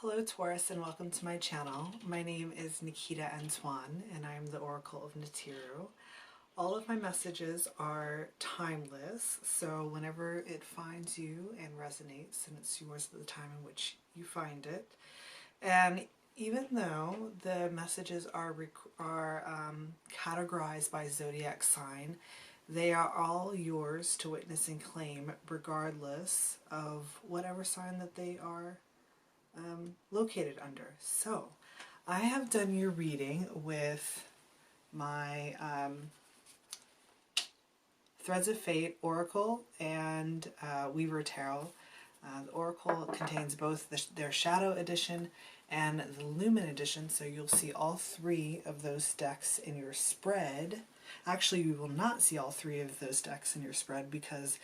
Hello Taurus and welcome to my channel. My name is Nikita Antoine and I am the Oracle of Neteru. All of my messages are timeless, so whenever it finds you and resonates, and it's yours at the time in which you find it. And even though the messages are categorized by zodiac sign, they are all yours to witness and claim regardless of whatever sign that they are located under. So I have done your reading with my Threads of Fate Oracle and Weaver Tarot. The Oracle contains both their Shadow Edition and the Lumen Edition, so you'll see all three of those decks in your spread. Actually, you will not see all three of those decks in your spread because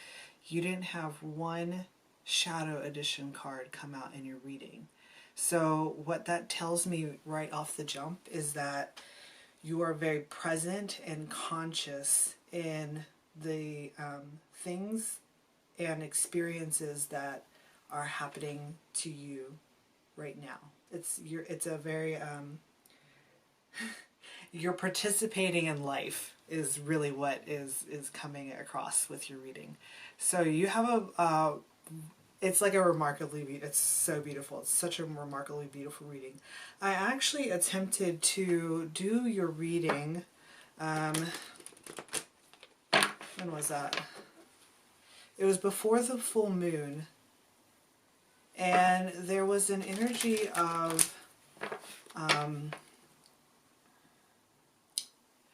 you didn't have one Shadow Edition card come out in your reading. So what that tells me right off the jump is that you are very present and conscious in the things and experiences that are happening to you right now. It's a very you're participating in life is really what is coming across with your reading. So you have it's like it's so beautiful. It's such a remarkably beautiful reading. I actually attempted to do your reading, when was that? It was before the full moon, and there was an energy of,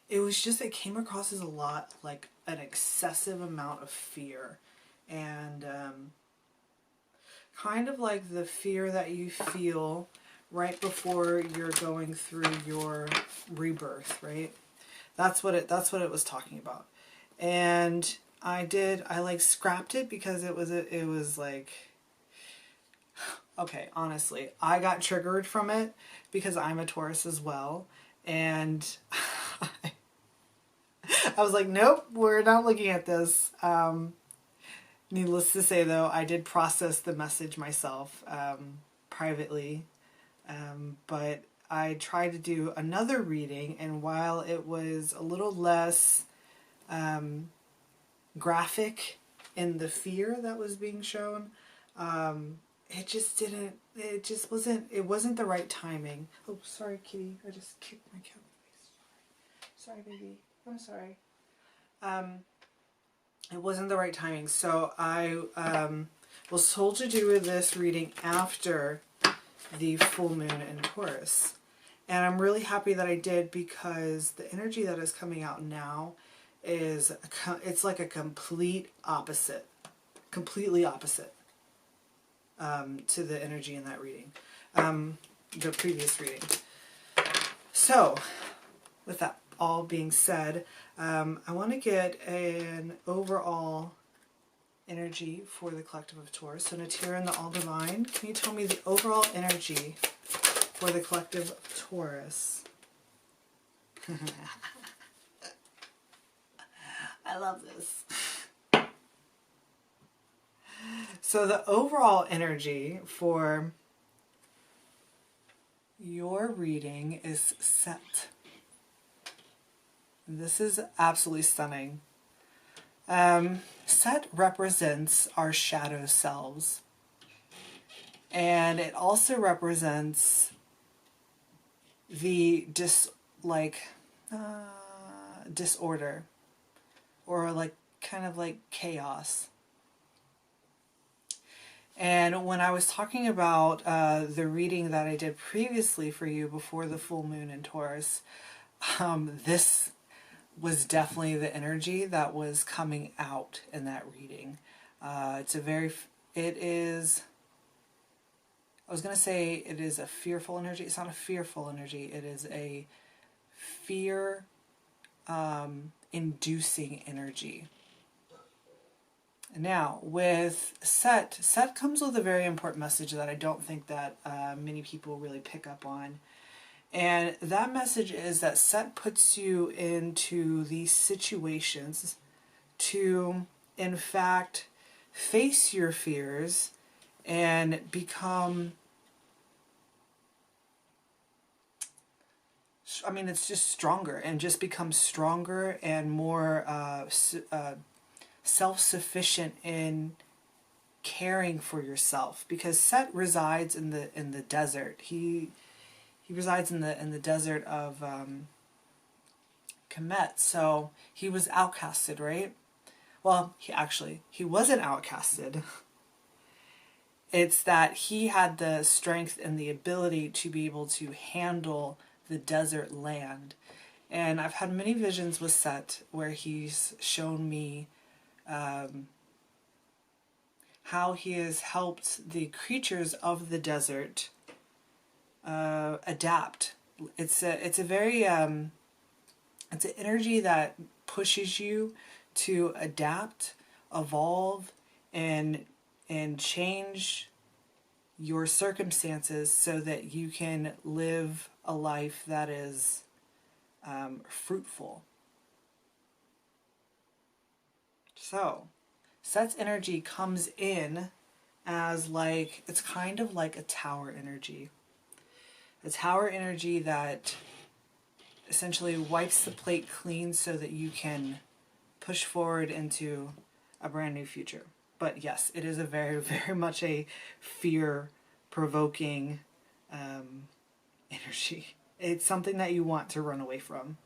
it came across as a lot, like an excessive amount of fear, and kind of like the fear that you feel right before you're going through your rebirth, right? That's what it was talking about. And I like scrapped it because it was like, okay, honestly, I got triggered from it because I'm a Taurus as well, and I was like, nope, we're not looking at this. Needless to say, though, I did process the message myself privately, but I tried to do another reading, and while it was a little less graphic in the fear that was being shown, it wasn't the right timing. Oh, sorry, kitty, I just kicked my cat in the face. Sorry, baby, I'm sorry. It wasn't the right timing, so I was told to do this reading after the full moon in Taurus. And I'm really happy that I did, because the energy that is coming out now is, it's like a completely opposite to the energy in that reading, the previous reading. So, with that all being said, I want to get an overall energy for the collective of Taurus. So Neteru and the All Divine, can you tell me the overall energy for the collective of Taurus? I love this. So the overall energy for your reading is Seth. This is absolutely stunning. Seth represents our shadow selves, and it also represents the disorder, or like kind of like chaos. And when I was talking about the reading that I did previously for you before the full moon in Taurus, this was definitely the energy that was coming out in that reading. I was going to say it is a fearful energy. It's not a fearful energy. It is a fear inducing energy. Now, with Seth comes with a very important message that I don't think that many people really pick up on. And that message is that Seth puts you into these situations to, in fact, face your fears and become I mean, it's just stronger and just becomes stronger and more self-sufficient in caring for yourself, because Set resides in the desert. He resides in the desert of Kemet, so he was outcasted, right? Well, he wasn't outcasted. It's that he had the strength and the ability to be able to handle the desert land. And I've had many visions with Set where he's shown me how he has helped the creatures of the desert adapt. It's a very it's an energy that pushes you to adapt, evolve, and change your circumstances so that you can live a life that is fruitful. So, Set's energy comes in as like, it's kind of like a tower energy. A tower energy that essentially wipes the plate clean so that you can push forward into a brand new future. But yes, it is a very, very much a fear-provoking energy. It's something that you want to run away from.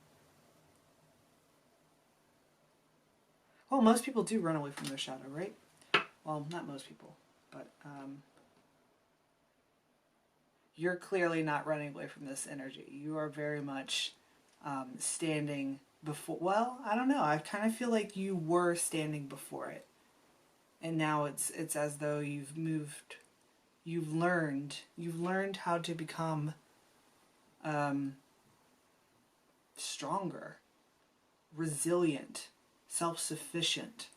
Well, most people do run away from their shadow, right? Well, not most people, but you're clearly not running away from this energy. You are very much standing before, well, I don't know. I kind of feel like you were standing before it. And now it's as though you've moved, you've learned how to become stronger, resilient, self-sufficient.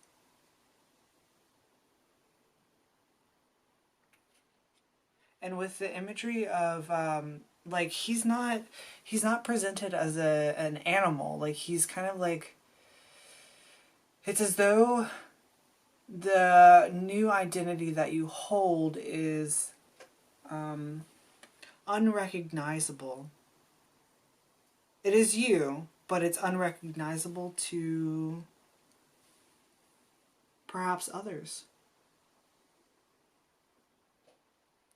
And with the imagery of like he's not presented as an animal. Like he's kind of like, it's as though the new identity that you hold is unrecognizable. It is you, but it's unrecognizable to perhaps others.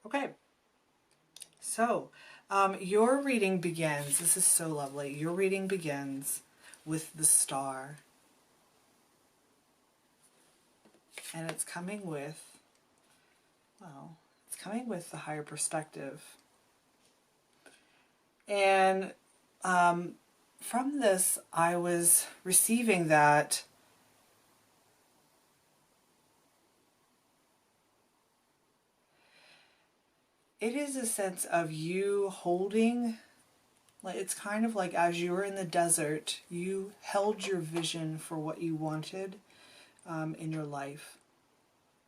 Okay, so your reading begins, this is so lovely, your reading begins with the star. And it's coming with, well, it's coming with the higher perspective. And from this, I was receiving that it is a sense of you holding, like it's kind of like as you were in the desert, you held your vision for what you wanted in your life,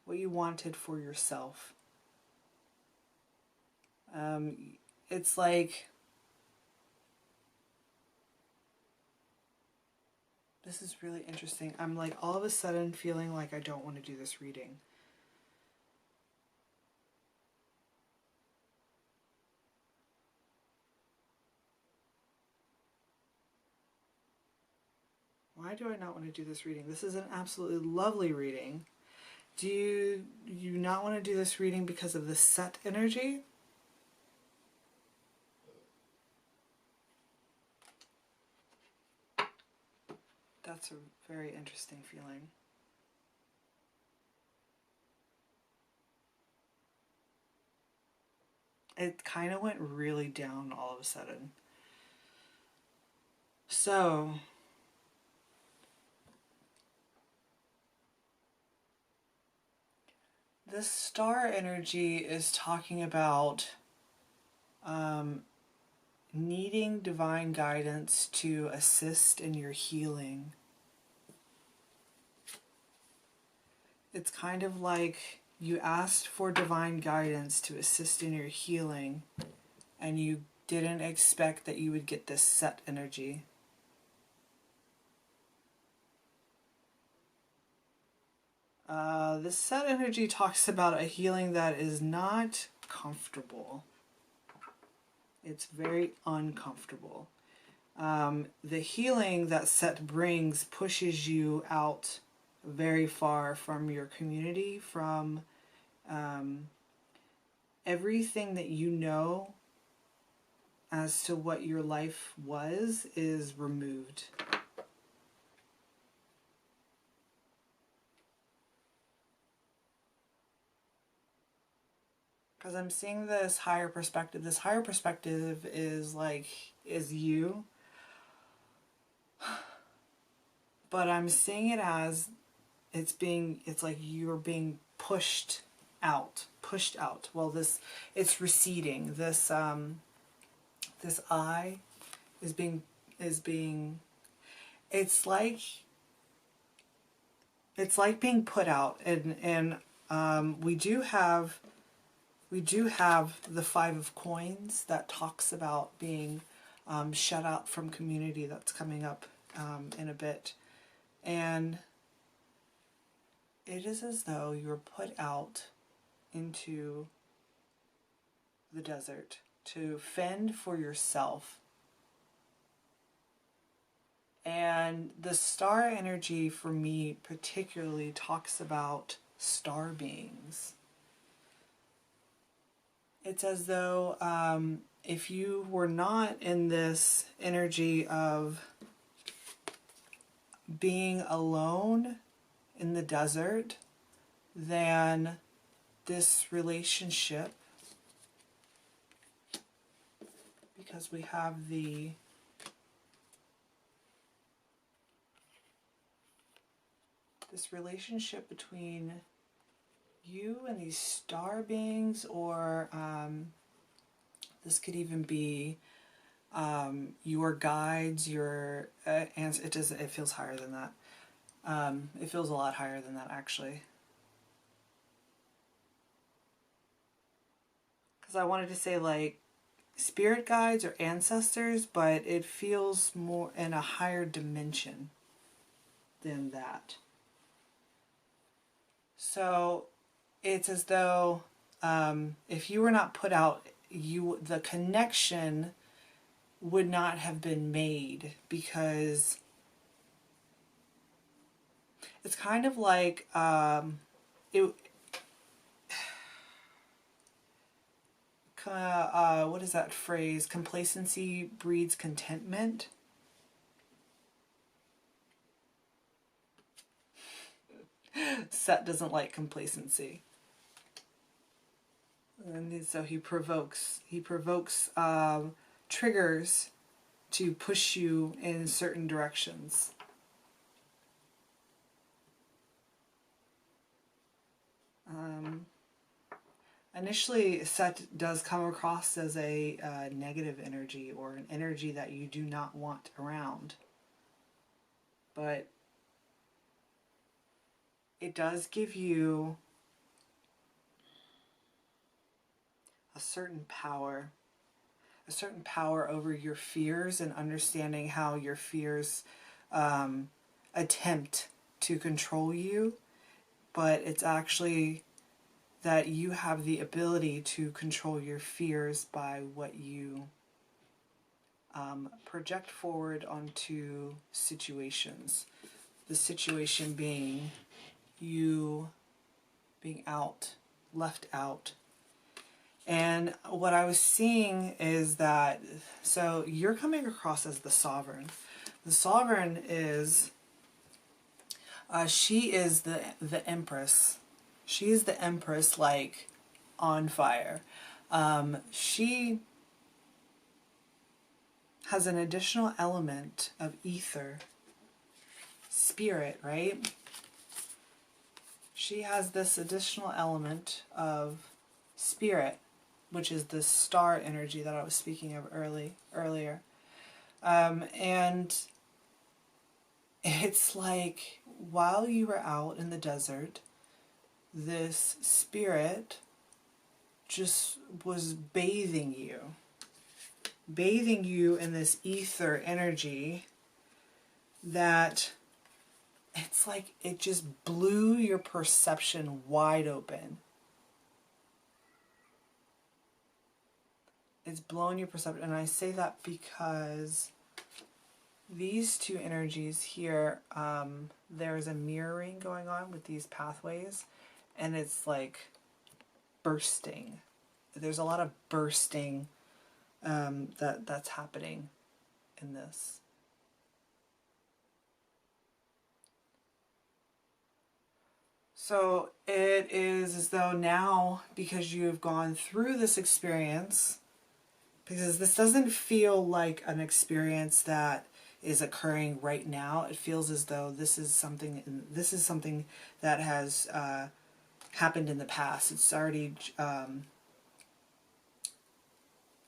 what you wanted for yourself. It's like, this is really interesting. I'm like all of a sudden feeling like I don't want to do this reading. Why do I not want to do this reading? This is an absolutely lovely reading. Do you not want to do this reading because of the Set energy? That's a very interesting feeling. It kind of went really down all of a sudden. So, this star energy is talking about needing divine guidance to assist in your healing. It's kind of like you asked for divine guidance to assist in your healing, and you didn't expect that you would get this Set energy. This Set energy talks about a healing that is not comfortable. It's very uncomfortable. The healing that Seth brings pushes you out very far from your community, from everything that you know as to what your life was is removed. Because I'm seeing this higher perspective. This higher perspective is you. But I'm seeing it as it's like you're being pushed out. Well, it's receding. This eye is being, it's like being put out. And we do have the Five of Coins that talks about being shut out from community. That's coming up in a bit. And it is as though you're put out into the desert to fend for yourself. And the star energy for me particularly talks about star beings. It's as though if you were not in this energy of being alone in the desert, then this relationship, because we have this relationship between you and these star beings, or this could even be your guides, your answers. It feels higher than that. It feels a lot higher than that, actually. Because I wanted to say like spirit guides or ancestors, but it feels more in a higher dimension than that. So it's as though if you were not put out, the connection would not have been made, because it's kind of like what is that phrase? Complacency breeds contentment. Seth doesn't like complacency, and so he provokes triggers to push you in certain directions. Initially, Seth does come across as a negative energy, or an energy that you do not want around. But it does give you a certain power over your fears, and understanding how your fears attempt to control you. But it's actually that you have the ability to control your fears by what you project forward onto situations. The situation being you being left out. And what I was seeing is that, so you're coming across as the sovereign. The sovereign is, she is the empress. She is the empress, like on fire. She has an additional element of ether, spirit, right? She has this additional element of spirit, which is the star energy that I was speaking of earlier. And it's like, while you were out in the desert, this spirit just was bathing you in this ether energy that it's like it just blew your perception wide open. It's blown your perception. And I say that because these two energies here, there's a mirroring going on with these pathways, and it's like bursting. There's a lot of bursting that's happening in this. So it is as though now, because you've gone through this experience, because this doesn't feel like an experience that is occurring right now. It feels as though this is something that has happened in the past. It's already I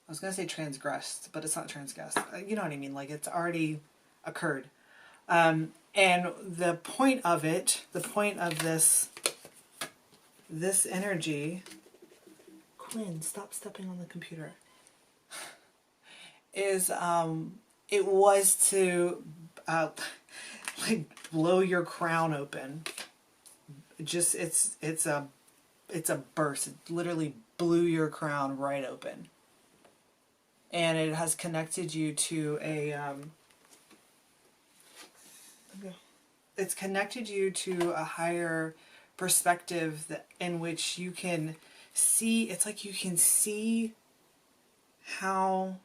was gonna say transgressed, but it's not transgressed. You know what I mean? Like it's already occurred. And the point of it, the point of this energy, Quinn, stop stepping on the computer, is it was to like blow your crown open. Just it's a burst. It literally blew your crown right open, and it has connected you to a it's connected you to a higher perspective in which you can see. It's like you can see how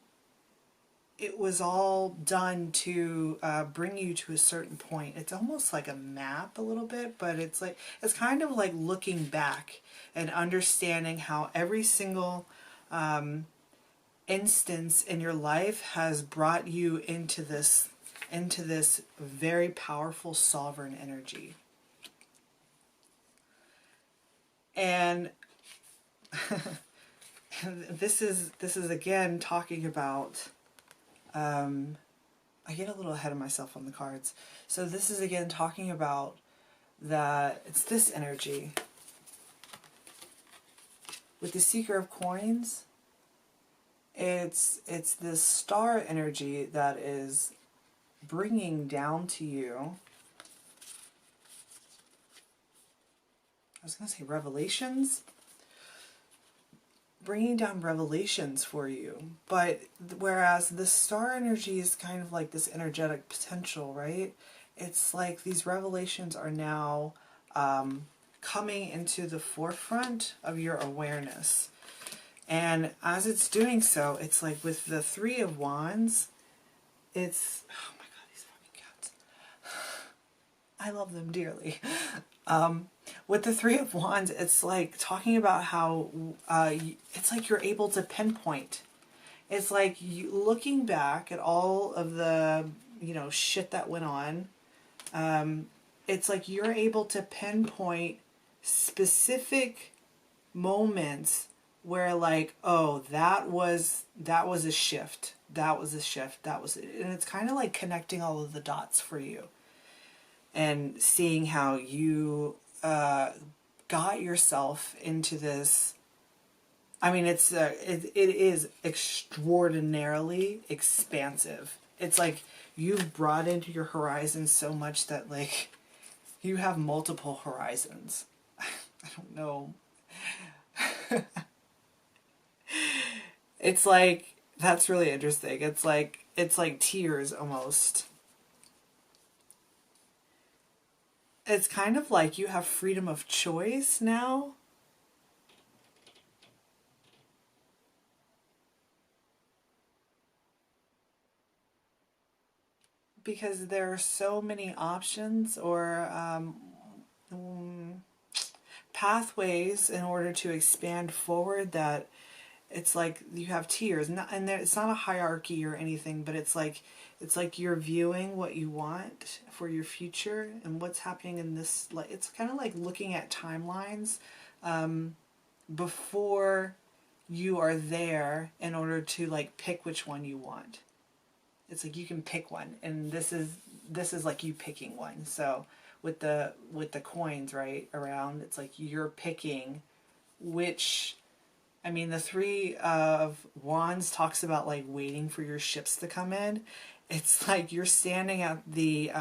it was all done to bring you to a certain point. It's almost like a map a little bit, but it's kind of like looking back and understanding how every single instance in your life has brought you into this very powerful sovereign energy. And this is again talking about I get a little ahead of myself on the cards. So this is again talking about that it's this energy. With the Seeker of Coins, it's this star energy that is bringing down to you, I was going to say revelations, bringing down revelations for you. But whereas the star energy is kind of like this energetic potential, right? It's like these revelations are now coming into the forefront of your awareness. And as it's doing so, it's like with the Three of Wands, it's, oh my god, these fucking cats. I love them dearly. With the Three of Wands, it's like talking about how it's like you're able to pinpoint. It's like you looking back at all of the, shit that went on. It's like you're able to pinpoint specific moments where like, oh, that was a shift. That was a shift. That was it. And it's kind of like connecting all of the dots for you and seeing how you got yourself into this. I mean, it is extraordinarily expansive. It's like you've brought into your horizon so much that like you have multiple horizons. I don't know. It's like, that's really interesting. It's like tears almost. It's kind of like you have freedom of choice now. Because there are so many options or pathways in order to expand forward that it's like you have tiers. And it's not a hierarchy or anything, but it's like you're viewing what you want for your future and what's happening in this. Like, it's kind of like looking at timelines before you are there in order to like pick which one you want. It's like you can pick one, and this is like you picking one. So with the coins right around, it's like you're picking which. I mean, the Three of Wands talks about like waiting for your ships to come in. It's like you're standing at the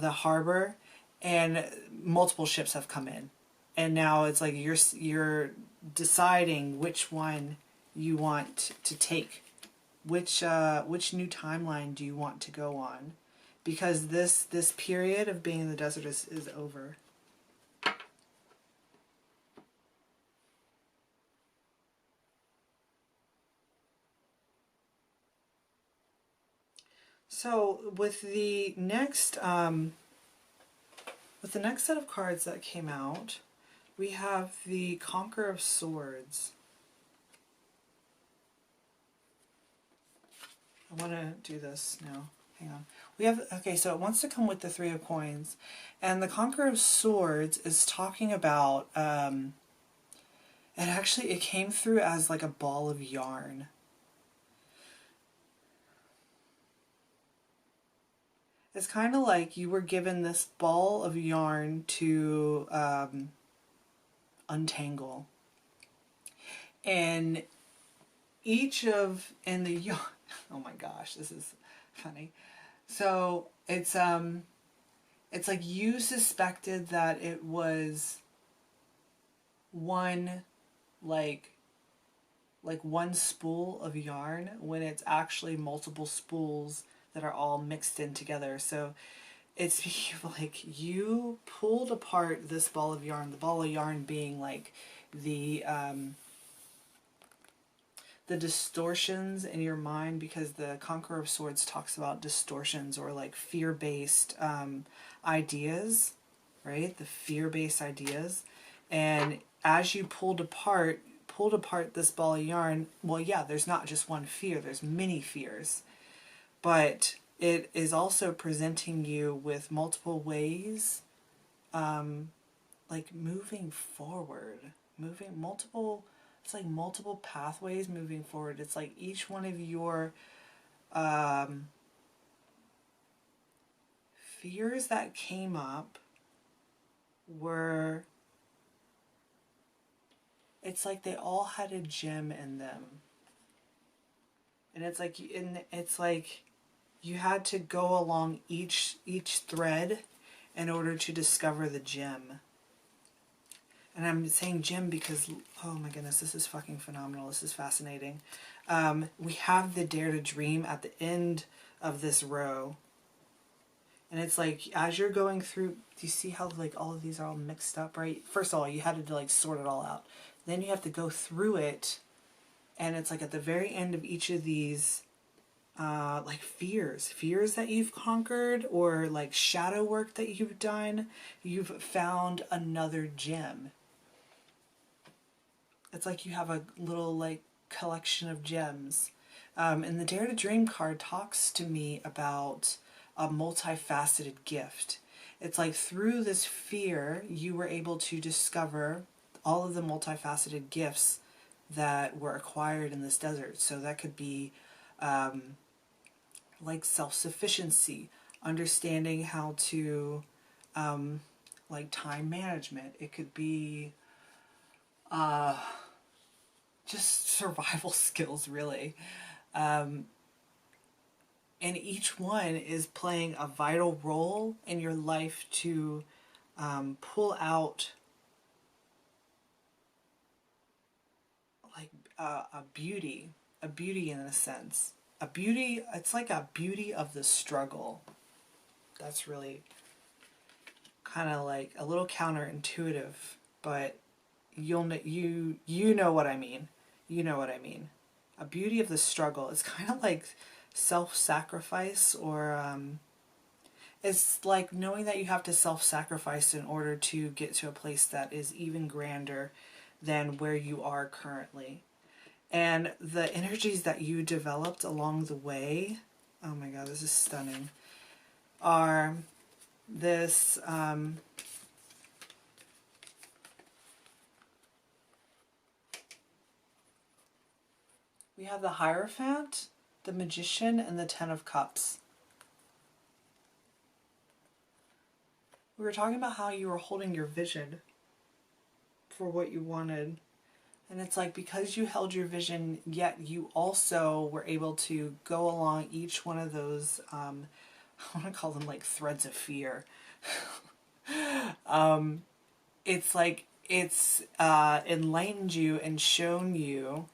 harbor, and multiple ships have come in, and now it's like you're deciding which one you want to take. which new timeline do you want to go on? Because this period of being in the desert is over. So with the next set of cards that came out, we have the Conqueror of Swords. I want to do this now. Hang on. We have, okay, so it wants to come with the Three of Coins. And the Conqueror of Swords is talking about, and actually it came through as like a ball of yarn. It's kind of like you were given this ball of yarn to untangle. And and the yarn, oh my gosh, this is funny. So it's like you suspected that it was one like one spool of yarn when it's actually multiple spools that are all mixed in together. So it's like you pulled apart this ball of yarn, the ball of yarn being like the distortions in your mind, because the Conqueror of Swords talks about distortions or like fear-based ideas, right? The fear-based ideas. And as you pulled apart this ball of yarn, well, yeah, there's not just one fear, there's many fears. But it is also presenting you with multiple ways, like moving forward, it's like multiple pathways moving forward. It's like each one of your fears that came up were, it's like they all had a gem in them. And it's like you had to go along each thread in order to discover the gem. And I'm saying gem because, oh my goodness, this is fucking phenomenal. This is fascinating. We have the Dare to Dream at the end of this row. And it's like, as you're going through, do you see how like all of these are all mixed up, right? First of all, you had to like sort it all out. Then you have to go through it. And it's like at the very end of each of these, like fears that you've conquered, or like shadow work that you've done, you've found another gem. It's like you have a little like collection of gems. And the Dare to Dream card talks to me about a multifaceted gift. It's like through this fear, you were able to discover all of the multifaceted gifts that were acquired in this desert. So that could be like self-sufficiency, understanding how to like time management. It could be just survival skills, really. And each one is playing a vital role in your life to pull out like a beauty in a sense. A beauty, it's like a beauty of the struggle. That's really kind of like a little counterintuitive, but you know what I mean. You know what I mean. A beauty of the struggle. It's kind of like self-sacrifice, or it's like knowing that you have to self-sacrifice in order to get to a place that is even grander than where you are currently. And the energies that you developed along the way, oh my god, this is stunning, are this we have the Hierophant, the Magician, and the Ten of Cups. We were talking about how you were holding your vision for what you wanted. And it's like, because you held your vision, yet you also were able to go along each one of those, I want to call them like threads of fear. It's like, it's enlightened you and shown you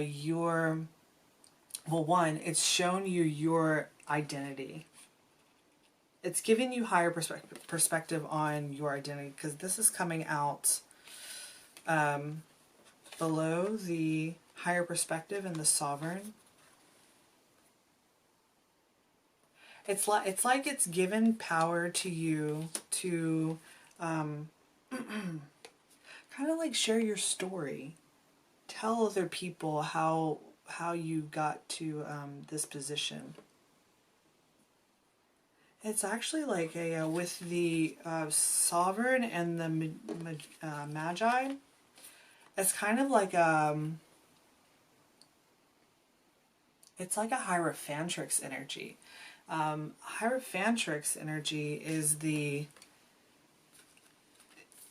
your Well, one, it's shown you your identity. It's giving you higher perspective on your identity, because this is coming out below the higher perspective and the sovereign. It's like it's given power to you to kind of like share your story, tell other people how you got to this position. It's actually like a with the sovereign and the magi. It's kind of like it's like a hierophantrix energy. Hierophantrix energy is the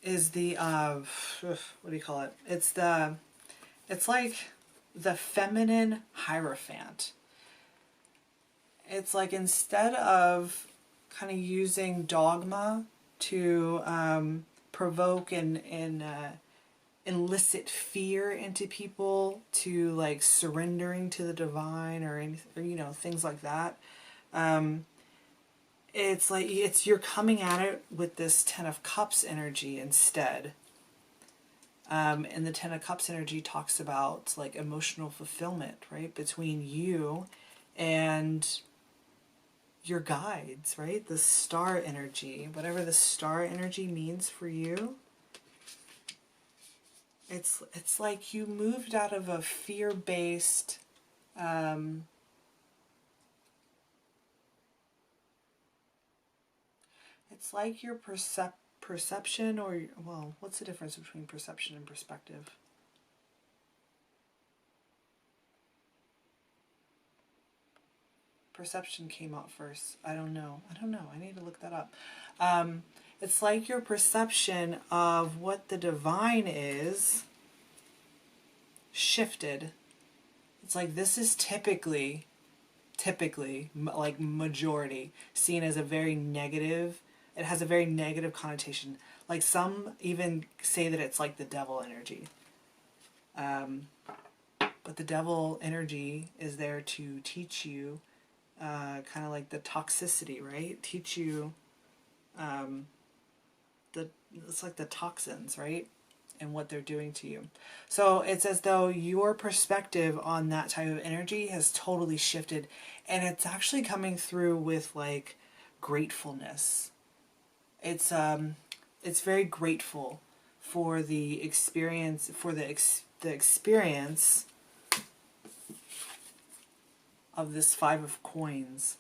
what do you call it? It's like the feminine hierophant. It's like instead of kind of using dogma to provoke and elicit fear into people, to like surrendering to the divine or things like that. It's like you're coming at it with this Ten of Cups energy instead. And the Ten of Cups energy talks about like emotional fulfillment, right? Between you and your guides, right? The star energy, whatever the star energy means for you. It's like you moved out of a fear-based it's like your perception, or, well, what's the difference between perception and perspective? Perception came out first. I don't know. I need to look that up. It's like your perception of what the divine is shifted. It's like this is typically like majority seen as a very negative. It has a very negative connotation. Like some even say that it's like the devil energy. But the devil energy is there to teach you kind of like the toxicity, right? Teach you it's like the toxins, right? And what they're doing to you. So it's as though your perspective on that type of energy has totally shifted, and it's actually coming through with like gratefulness. It's very grateful for the experience, the experience of this Five of Coins.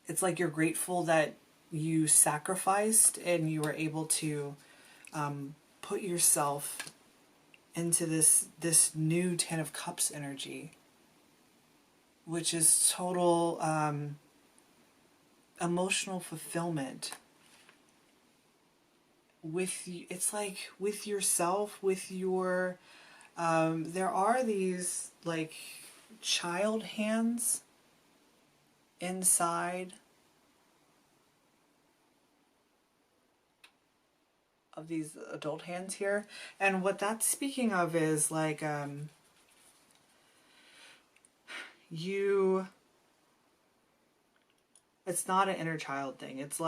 It's like you're grateful that you sacrificed and you were able to put yourself into this new Ten of Cups energy, which is total emotional fulfillment. It's like with yourself, with your there are these like child hands inside of these adult hands here, and what that's speaking of is like it's not an inner child thing. It's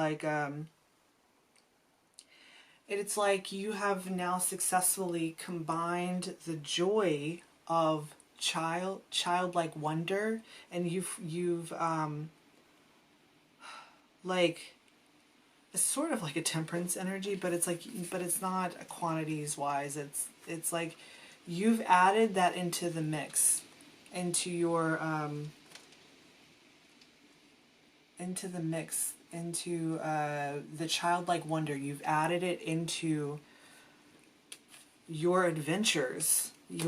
like you have now successfully combined the joy of childlike wonder, and you've like, it's sort of like a temperance energy, but it's not quantities wise. It's like you've added that into the mix, into your into the childlike wonder. You've added it into your adventures in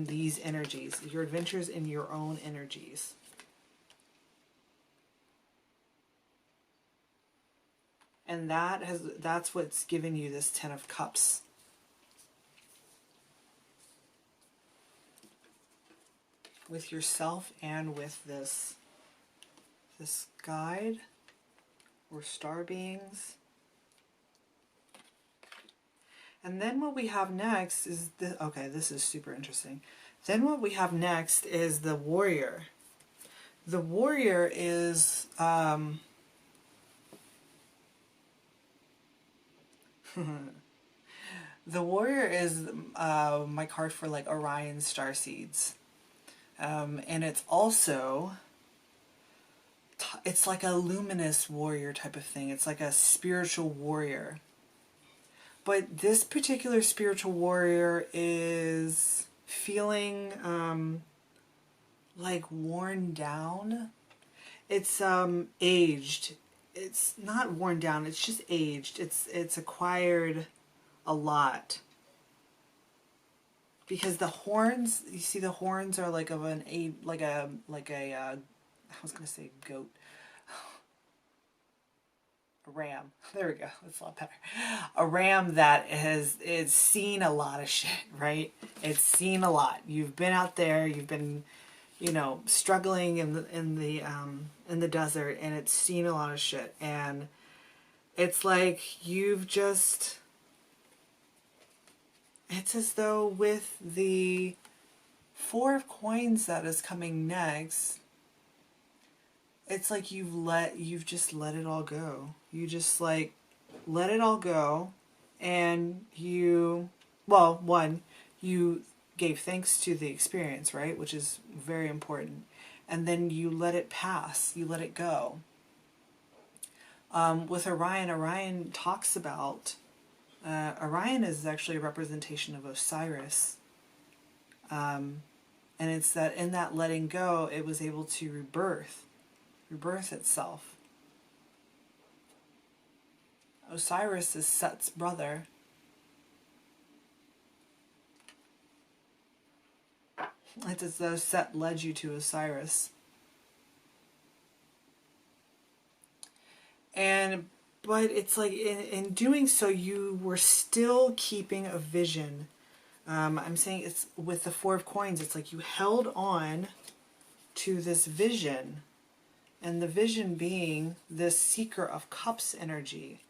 these energies, your adventures in your own energies. And that's what's given you this Ten of Cups. With yourself and with this guide or star beings. And then what we have next is the, okay, this is super interesting. Then what we have next is the warrior. The warrior is, the warrior is my card for like Orion star seeds. And it's also, it's like a luminous warrior type of thing. It's like a spiritual warrior. But this particular spiritual warrior is feeling like worn down. It's aged. It's not worn down, it's just aged. It's acquired a lot. Because the horns, you see the horns are like of an I was gonna say goat. A ram. There we go. That's a lot better. A ram that is seen a lot of shit, right? It's seen a lot. You've been out there, you've been, you know, struggling in the desert, and it's seen a lot of shit. And it's like you've just, it's as though with the Four of Coins that is coming next, it's like you've just let it all go. You just like let it all go, and you, well, one, you gave thanks to the experience, right? Which is very important. And then you let it pass, you let it go. With Orion, Orion talks about, Orion is actually a representation of Osiris. And it's that in that letting go, it was able to rebirth itself. Osiris is Set's brother. It's as though Set led you to Osiris. But it's like in doing so, you were still keeping a vision. I'm saying it's with the Four of Coins, it's like you held on to this vision. And the vision being this Seeker of Cups energy.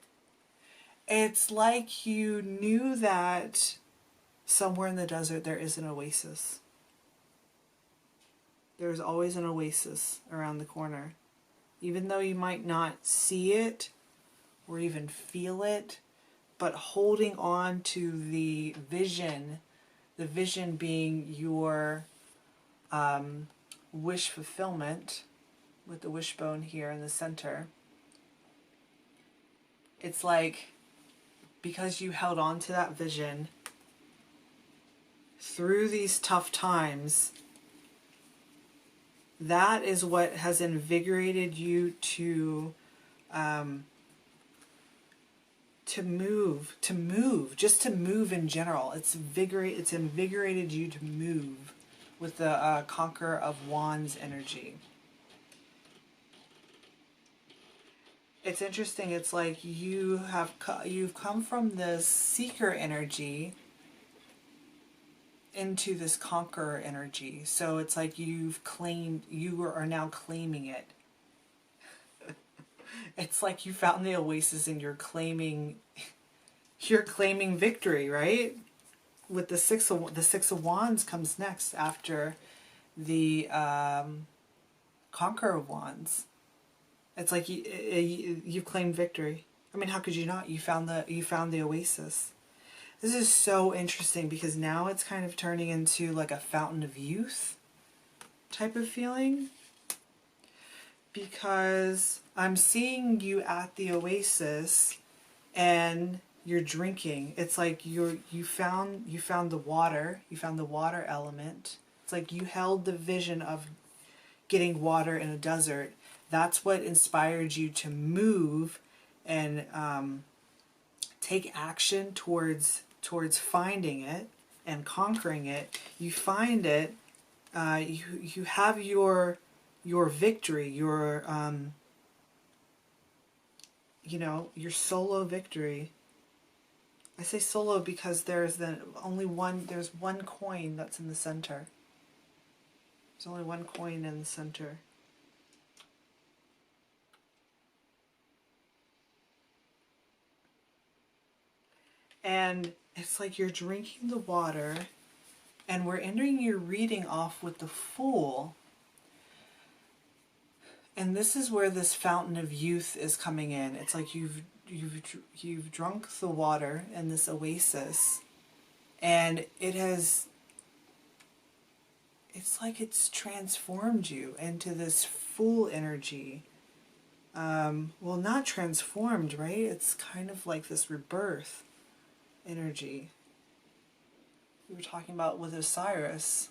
It's like you knew that somewhere in the desert there is an oasis. There's always an oasis around the corner. Even though you might not see it or even feel it, but holding on to the vision being your wish fulfillment, with the wishbone here in the center. It's like, because you held on to that vision through these tough times, that is what has invigorated you to move, just to move in general. It's invigorated you to move with the Conqueror of Wands energy. It's interesting. It's like you've come from this Seeker energy into this Conqueror energy. So it's like you are now claiming it. It's like you found the oasis and you're claiming victory, right? With the Six of Wands comes next after the Conqueror of Wands. It's like you've claimed victory. I mean, how could you not? You found the oasis. This is so interesting because now it's kind of turning into like a fountain of youth type of feeling. Because I'm seeing you at the oasis and you're drinking. It's like you found the water. You found the water element. It's like you held the vision of getting water in a desert. That's what inspired you to move and take action towards finding it and conquering it. You find it. You have your victory. Your your solo victory. I say solo because there's one coin that's in the center. There's only one coin in the center. And it's like you're drinking the water, and we're ending your reading off with the Fool. And this is where this fountain of youth is coming in. It's like you've drunk the water in this oasis, and it's like it's transformed you into this Fool energy. Well, not transformed, right? It's kind of like this rebirth energy we were talking about with Osiris.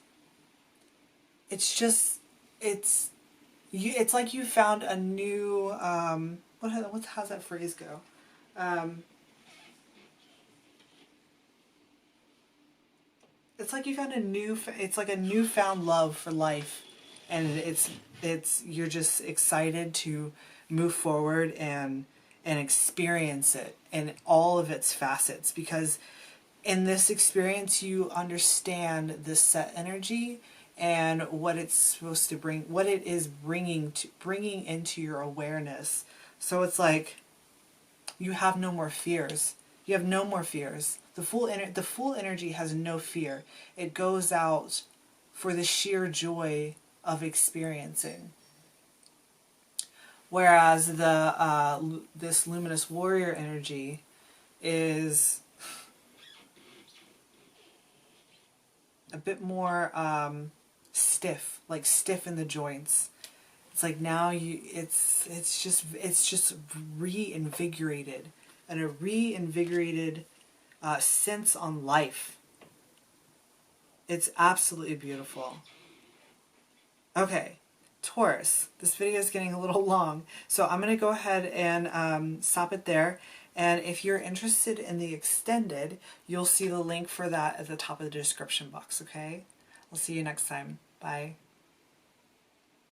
It's just, it's like you found a new, how's that phrase go? It's like you found it's like a newfound love for life, and you're just excited to move forward and experience it in all of its facets, because in this experience you understand this set energy and what it's supposed to bring, what it is bringing into your awareness. So it's like you have no more fears. You have no more fears. The Fool energy has no fear. It goes out for the sheer joy of experiencing. Whereas this Luminous Warrior energy is a bit more stiff, like stiff in the joints. It's like now it's just reinvigorated, and a reinvigorated sense on life. It's absolutely beautiful. Okay, Taurus, this video is getting a little long, so I'm going to go ahead and stop it there. And if you're interested in the extended, you'll see the link for that at the top of the description box, okay? I'll see you next time. Bye.